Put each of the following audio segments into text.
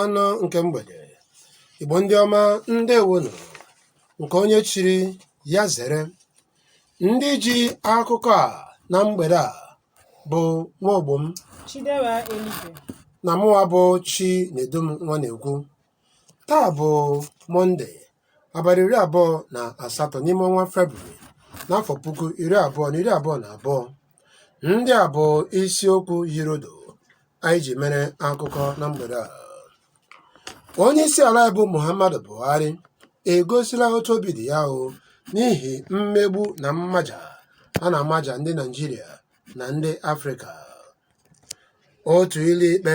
anọ nke mgbede. Igbo ndị ọma, ndewonu. Nke onye chiri ya zere. Ndị ji akụkọ a na mgbede a bụ nwaogbom na mụwa bụ chi na-edum nwa na-ekwu. Taa bụ Mọnde, abalị 28 n'ime ọnwa Febrụwarị n'afọ 2022. Ndị a bụ isiokwu yirodo anyị ji mere akụkọ na mgbede a. Onye isi ala bụ Muhammadu Buhari egosila otu obi dị ya n'ihi mmegbu na mmaja a na-amaja ndị Naịjirịa na ndị Afrịka. Otu ụlọ ikpe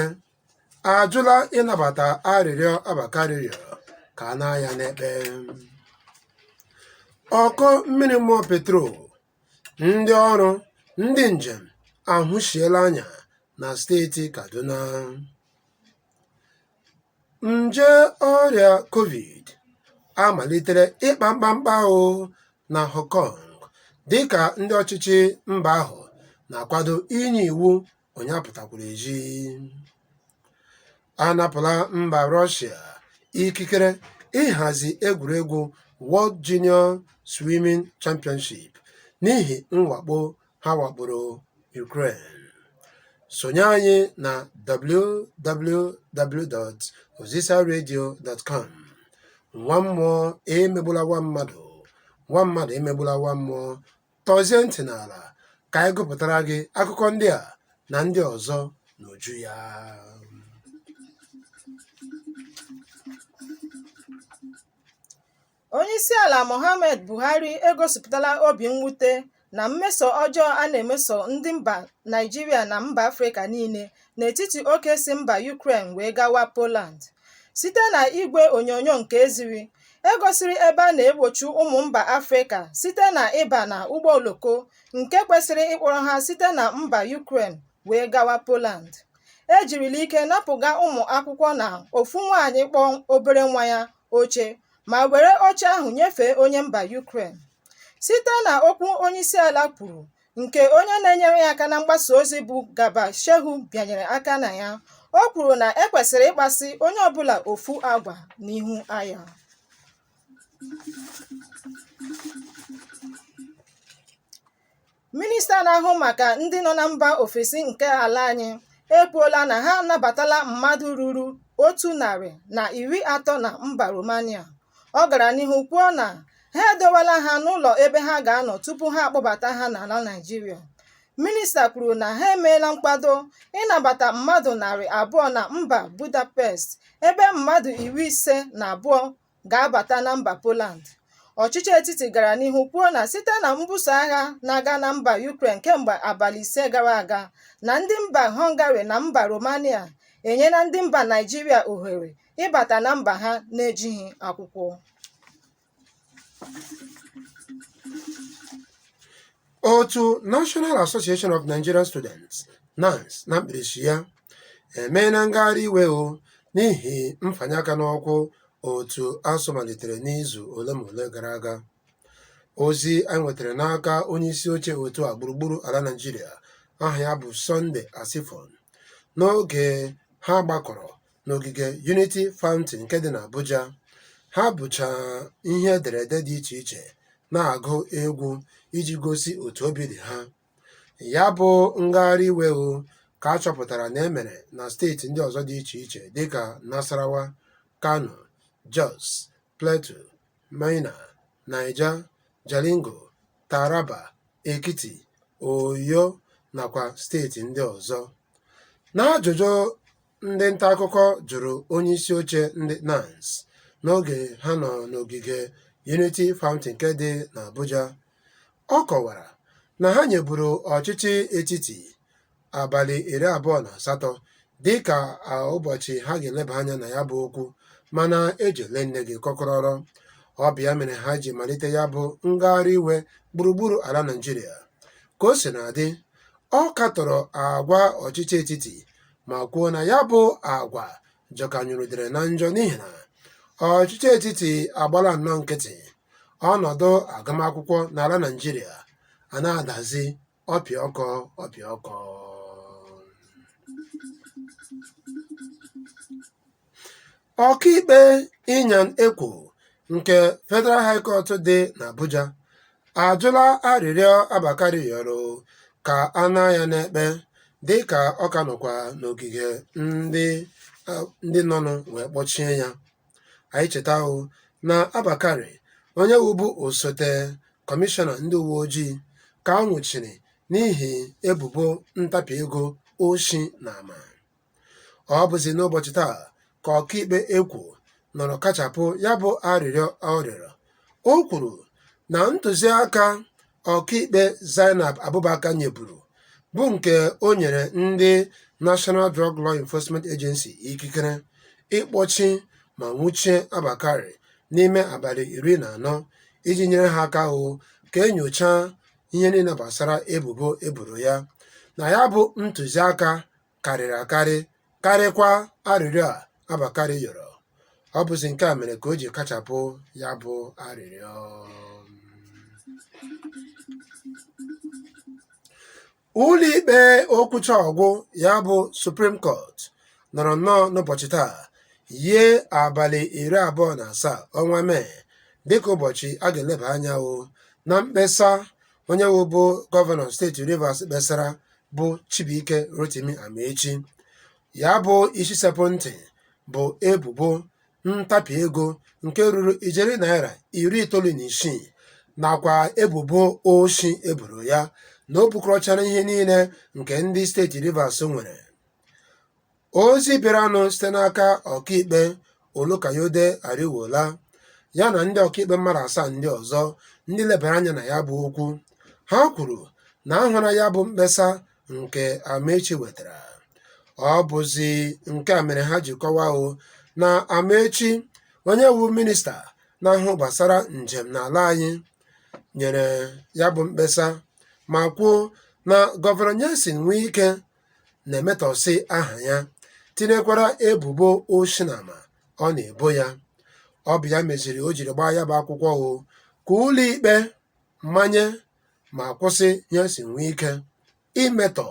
ajụla ịnabata arịrịọ Abakaliki ka a naa ya n'ekpe. Ọkụ mmiri mmụọ petrol, ndị ọrụ, ndị njem ahụchiela anya na steeti Kaduna. Nje ọrịa COVID amalitere ịkpa mkpamkpa na Hong Kong dịka ndị ọchịchị mba ahụ na-akwado inye iwu ụnyapụtakwuru eji. Anapụla mba Russia ikikere ịhazi egwuregwu World Junior Swimming Championship n'ihi mwakpo ha wakporo Ukraine. Sonye anyị na www.ozisaradio.com. Nwa mmụọ emegbula nwa mmadụ, nwa mmadụ emegbula nwa mmụọ. Tọzie ntị n'ala ka anyị gụpụtara gị akụkọ ndị a na ndị ọzọ n'uju ya. Onyeisiala Muhammadu Buhari egosipụtala obi mwute na mmeso ọjọọ a na-emeso ndị mba Naịjirịa na mba Afrịka niile n'etiti oke si mba Ukraine wee gawa Poland. Site na igwe onyonyo nke eziri, egosiri ebe a na-egbochi ụmụ mba Afrịka site na ịba na ụgbọ oloko nke kwesịrị ịkpọrọ ha site na mba Ukraine wee gawa Poland. Ejirila ike napụga ụmụ akwụkwọ na ofu nwaanyị kpọọ obere nwa ya oche ma were oche ahụ nyefee onye mba Ukraine. Site na okwu onyeisiala kwuru nke onye na-enyere ya aka na mgbasa ozi bụ Garba Shehu bịanyere aka na ya, o kwuru na ekwesịrị ịkpasi onye ọbụla ofu agwa n'ihu agha. Minista na-ahụ maka ndị nọ na mba ofesi nke ala anyị ekwuola na ha anabatala mmadụ ruru 130 na mba Romania. Ọ gara n'ihu kwuo na ha edowela ha n'ụlọ ebe ha ga-anọ tupu ha akpọbata ha n'ala Naịjirịa. Minista kwuru na ha emeela nkwado ịnabata mmadụ 200 na mba Budapest, ebe mmadụ 52 ga-abata na mba Poland. Ọchịchị etiti gara n'ihu kwuo na site na mbuso agha na-aga na mba Ukraine kemgbe abalị 5 gara aga, na ndị mba Hungary na mba Romania enyela ndị mba Naịjirịa ohere ịbata na mba ha na-ejighị akwụkwọ. Otu National Association of Nigerian Students (NANS) na mkpirisi ya emeela ngagharị iwe n'ihi mfanye aka n'ọkwụ otu ASUU malitere n'izu ole ma ole gara aga. Ozi anyị nwetara n'aka onye isi oche otu a gburugburu ala Naịjirịa, aha ya bụ Sunday Asifon, n'oge ha gbakọrọ n'ogige Unity Fountain nke dị n'Abuja. Ha bụcha ihe ederede dị iche iche na-agụ egwu iji gosi otu obi dị ha. Ya bụ ngagharị iwe ka a chọpụtara na emere na steeti ndị ọzọ dị iche iche dịka Nasarawa, Kano, Jos, Plateau, Minna, Niger, Jalingo, Taraba, Ekiti, Oyo nakwa steeti ndị ọzọ. N'ajụjụ ndị nta akụkọ jụrụ onye isi oche ndị NANS n'oge ha nọ n'ogige Unity Fountain nke dị n'Abuja, ọ kọwara na ha nyeburu ọchịchị etiti abalị 28 dịka ụbọchị ha ga-eleba anya na ya bụ okwu, mana ejele nne gị kọkọrọrọ. Ọ bụ ya mere ha ji malite ya bụ ngagharị iwe gburugburu ala Naịjirịa. Ka o si na-adị, ọ katọrọ agwa ọchịchị etiti ma kwuo na ya bụ agwa jọkanyụrụdere na njọ n'ihi na ọchịchị etiti agbala nnọọ nkịtị. Ọnọdụ agụmakwụkwọ n'ala Naịjirịa a na-adazi ọpịọkọ. Ọkaikpe Inyan Ekwo nke Federal High Court dị n'Abuja ajụla arịrịọ Abakari rịọrọ ka a naa ya n'ekpe dịka ọ ka nọkwa n'ogige ndị nọnụ wee kpọchie ya. Anyị cheta na Abakari, onye wụbu osote kọmishọna ndị uwe ojii, ka a nwụchiri n'ihi ebubo ntapi ego, oshi na ama. Ọ bụzi n'ụbọchị taa ka ọkaikpe Ekwo nọrọ kachapụ ya bụ arịrịọ ọ rịọrọ. O kwuru na ntụziaka ọkaikpe Zainab Abubakar nyeburu bụ nke o nyere ndị National Drug Law Enforcement Agency ikikere ịkpọchi ma nwụchie Abakari n'ime abalị 14 iji nyere ha aka ka enyochaa ihe niile gbasara ebubo eboro ya, na ya bụ ntụziaka karịrị akarị, karịkwa arịrịọ a Abakari rịọrọ. Ọ bụzi nke a mere ka o ji kachapụ ya bụ arịrịọ. Ụlọikpe okwucha ọgwụ ya bụ Supreme Court nọrọ nnọọ n'ụbọchị taa yie abalị 27 ọnwa Mee dịka ụbọchị a ga-eleba anya na mkpesa onye wụbụ gọvanọ steeti Rivers kpesara bụ Chibuike Rotimi Amaechi. Ya bụ isi sekpụ ntị bụ ebubo ntapi ego nke ruru ijeri naira 96 nakwa ebubo oshi eboro ya na o bukọrọchara ihe niile nke ndị steeti Rivers nwere. Ozi bịaranụ site n'aka ọkaikpe Olukayode Ariwola ya na ndị ọkaikpe mmadụ 7 ndị ọzọ ndị lebara anya na ya bụ okwu. Ha kwuru na ahụra ya bụ mkpesa nke Amaechi wetara. Ọ bụzi nke a mere ha ji kọwaa na Amaechi, onye wu minista na-ahụ gbasara njem n'ala anyị, nyere ya bụ mkpesa ma kwuo na gọvanọ Nyesom Wike na-emetọsị aha ya, tinyekwara ebubo oshinama ọ na-ebo ya. Ọ bụ ya meziri o jiri gbaa ya bụ akwụkwọ ka ụlọikpe mmanye ma kwụsị Nyesom Wike imetọ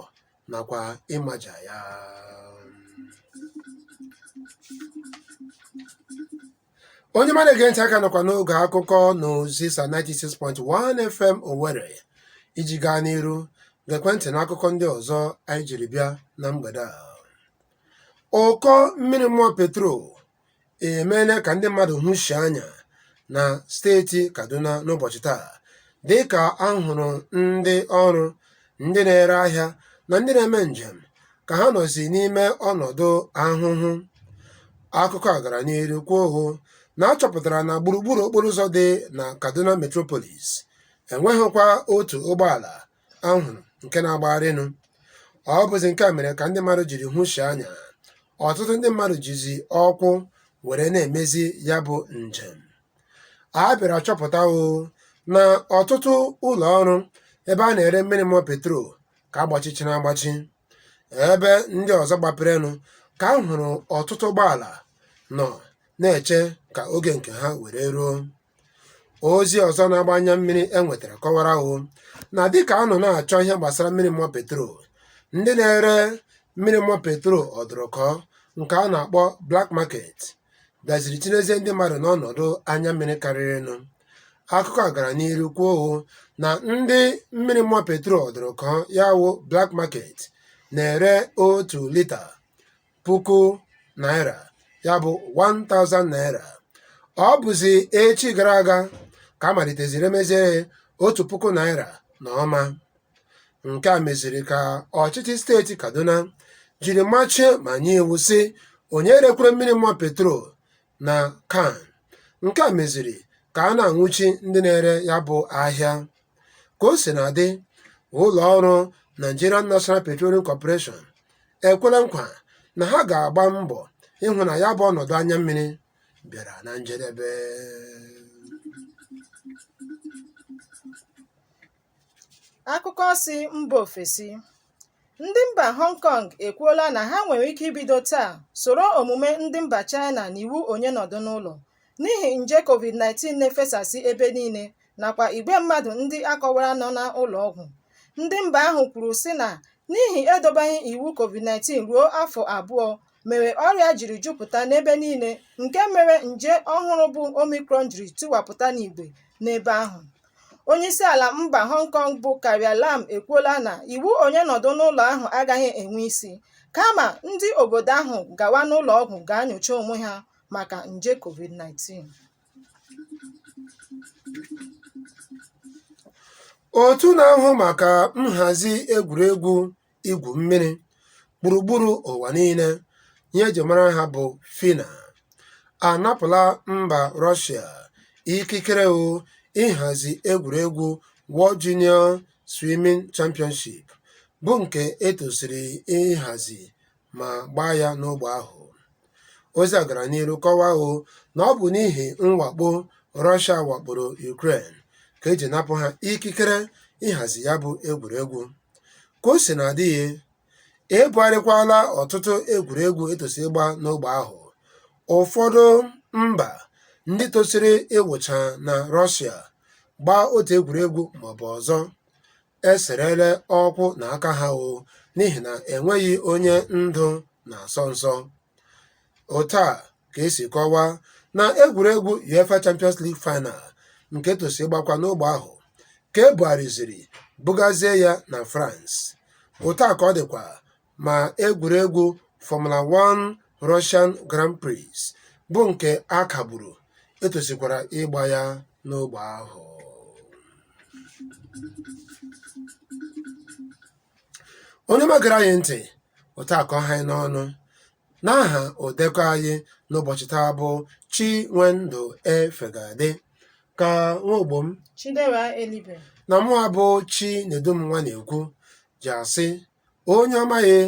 nakwa ịmaja ya. Onye mmadụ ege ntị aka nọkwa n'oge akụkọ n'ozi 96.1 FM Owerri. Iji gaa n'iru, gekwentị n'akụkọ ndị ọzọ anyị jiri bịa na mgbede a. Ụkọ mmiri mmụọ petrol emeela ka ndị mmadụ hụshie anya na steeti Kaduna n'ụbọchị taa dịka ahụrụ ndị ọrụ, ndị na-ere ahịa na ndị na-eme njem ka ha nọzi n'ime ọnọdụ ahụhụ. Akụkọ a gara n'ihu kwuo na achọpụtara na gburugburu okporo ụzọ dị na Kaduna Metropolis enweghịkwa otu ụgbọala ahụrụ nke na-agbagharịnụ. Ọ bụzi nke a mere ka ndị mmadụ jiri hụshie anya. Ọtụtụ ndị mmadụ jizi ọkwụ were na-emezi ya bụ njem. A bịara chọpụta na ọtụtụ ụlọ ọrụ ebe a na-ere mmiri mmụọ petrol ka agbachichara agbachi. Ebe ndị ọzọ gbaperenụ ka a hụrụ ọtụtụ ụgbọala nọ na-eche ka oge nke ha were ruo. Ozi ọzọ na-agba anya mmiri enwetara kọwara na dịka a nọ na-achọ ihe gbasara mmiri mmụọ petrol, ndị na-ere mmiri mmụọ petrol ọdụrụkọ nke a na-akpọ black market bịaziri tinyezie ndị mmadụ n'ọnọdụ anya mmiri karịrịnụ. Akụkọ a gara n'ihu kwuo na ndị mmiri mmụọ petrol ọdụrụkọ ya black market na-ere 1 lita 1,000 naira, ya bụ 1,000 naira. Ọ bụzi echi gara aga ka a maliteziri emezie 1,000 naira na ọma. Nke a meziri ka ọchịchị steeti Kaduna jiri machie ma nye iwu sị onye rekwere mmiri mmụọ petrol na kan. Nke a meziri ka a na-anwụchi ndị na-ere ya bụ ahịa. Ka o si na dị, ụlọ ọrụ Nigerian National Petroleum Corporation ekwela nkwa na ha ga-agba mbọ ịhụ na ya bụ ọnọdụ anya mmiri bịara na njedebe. Akụkọ si mba ofesi. Ndị mba Hong Kong ekwuola na ha nwere ike ibido taa soro omume ndị mba China na iwu onye nọdụ n'ụlọ n'ihi nje COVID-19 na-efesasị ebe niile nakwa igwe mmadụ ndị akọwara nọ n'ụlọ ọgwụ. Ndị mba ahụ kwuru sị na n'ihi edobaghị iwu COVID-19 ruo afọ 2 mere ọrịa jiri jupụta n'ebe niile, nke mere nje ọhụrụ bụ Omicron jiri tiwapụta n'igwe n'ebe ahụ. Onyeisiala mba Hong Kong bụ Carrie Lam ekwuola na iwu onye nọdụ n'ụlọ ahụ agaghị enwe isi, kama ndị obodo ahụ gawa n'ụlọ ọgwụ gaa nyocha onwe ha maka nje COVID-19. Otu na-ahụ maka nhazi egwuregwu igwu mmiri gburugburu ụwa niile, ihe eji mara ha bụ FINA, anapụla mba Russia ikikere ịhazi egwuregwu World Junior Swimming Championship, bụ nke etosiri ịhazi ma gbaa ya n'ogbe ahụ. Ozi a gara n'ihu kọwaa na ọ bụ n'ihi mwakpo Russia wakporo Ukraine ka eji napụ ha ikikere ịhazi ya bụ egwuregwu. Ka o si na adịghị, ebugharịkwala ọtụtụ egwuregwu etosi ịgba n'ogbe ahụ. Ụfọdụ mba ndị tosiri ịwụcha na Russia gbaa otu egwuregwu maọbụ ọzọ eserele ọkwụ n'aka ha n'ihi na enweghị onye ndu na-asọ nsọ. Otu a ka esi kọwaa na egwuregwu UEFA Champions League Final nke tosi ịgbakwa n'ogbe ahụ ka ebugharịziri bugazie ya na France. Otu a ka ọ dịkwa ma egwuregwu Formula 1 Russian Grand Prix bụ nke a kagburu etosikwara ịgba ya n'ogbe ahụ. Onye magara anyị ntị, otu a ka ọ ha anyị n'ọnụ. N'aha odekọ anyị n'ụbọchị taa bụ Chinwendu Efegadi, ka nwa ogbo m Chidera Elibe na mụ abụ Chinedum nwa na-ekwu ji asị, onye ọmaghị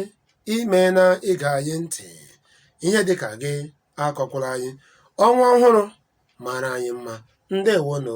ime na ịga anyị ntị, ihe dịka gị akọkwala anyị. Ọnwa ọhụrụ mara anyị mma. Ndewonụ.